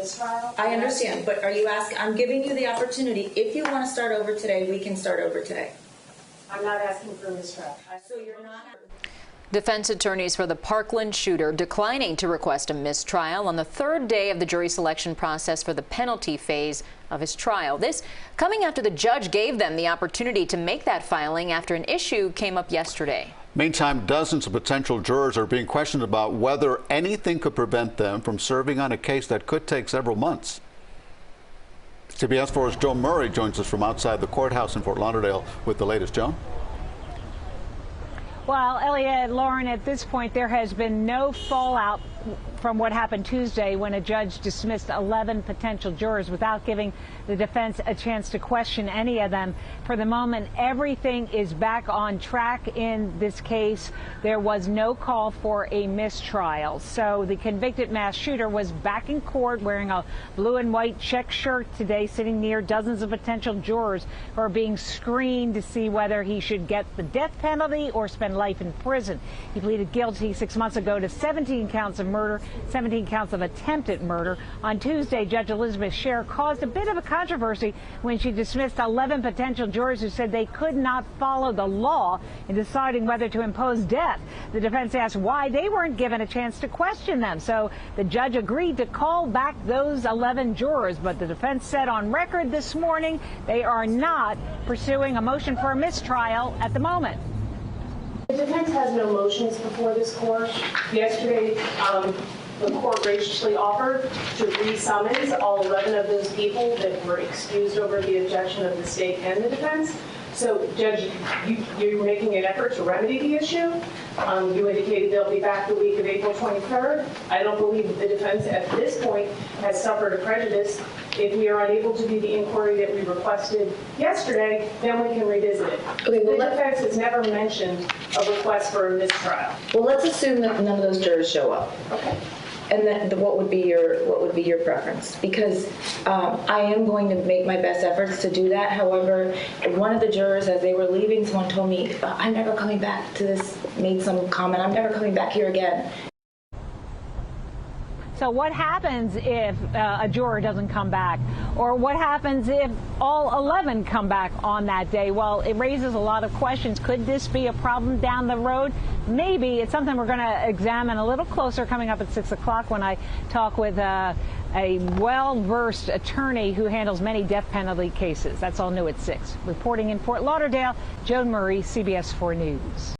mistrial. I understand, but are you asking? I'm giving you the opportunity. If you want to start over today, we can start over today. I'm not asking for a mistrial. So you're not. Defense attorneys for the Parkland shooter declining to request a mistrial on the third day of the jury selection process for the penalty phase of his trial. This coming after the judge gave them the opportunity to make that filing after an issue came up yesterday. Meantime, dozens of potential jurors are being questioned about whether anything could prevent them from serving on a case that could take several months. CBS 4's Joan Murray joins us from outside the courthouse in Fort Lauderdale with the latest. Joan? Well, Elliot, Lauren, at this point, there has been no fallout from what happened Tuesday when a judge dismissed 11 potential jurors without giving the defense a chance to question any of them. For the moment, everything is back on track in this case. There was no call for a mistrial. So the convicted mass shooter was back in court wearing a blue and white check shirt today, sitting near dozens of potential jurors who are being screened to see whether he should get the death penalty or spend life in prison. He pleaded guilty 6 months ago to 17 counts of murder, 17 counts of attempted murder. On Tuesday, Judge Elizabeth Scherer caused a bit of a controversy when she dismissed 11 potential jurors who said they could not follow the law in deciding whether to impose death. The defense asked why they weren't given a chance to question them. So the judge agreed to call back those 11 jurors, but the defense said on record this morning they are not pursuing a motion for a mistrial at the moment. The defense has no motions before this court. Yesterday, the court graciously offered to re-summons all 11 of those people that were excused over the objection of the state and the defense. So, Judge, you're making an effort to remedy the issue. You indicated they'll be back the week of April 23rd. I don't believe that the defense at this point has suffered a prejudice. If we are unable to do the inquiry that we requested yesterday, then we can revisit it. Okay, well, the defense has never mentioned a request for a mistrial. Well, let's assume that none of those jurors show up. Okay. And then what would be your preference? Because I am going to make my best efforts to do that. However, one of the jurors, as they were leaving, someone told me, "I'm never coming back to this." Made some comment, "I'm never coming back here again." So what happens if a juror doesn't come back? Or what happens if all 11 come back on that day? Well, it raises a lot of questions. Could this be a problem down the road? Maybe. It's something we're going to examine a little closer coming up at 6 o'clock when I talk with a well-versed attorney who handles many death penalty cases. That's all new at 6. Reporting in Fort Lauderdale, Joan Murray, CBS 4 News.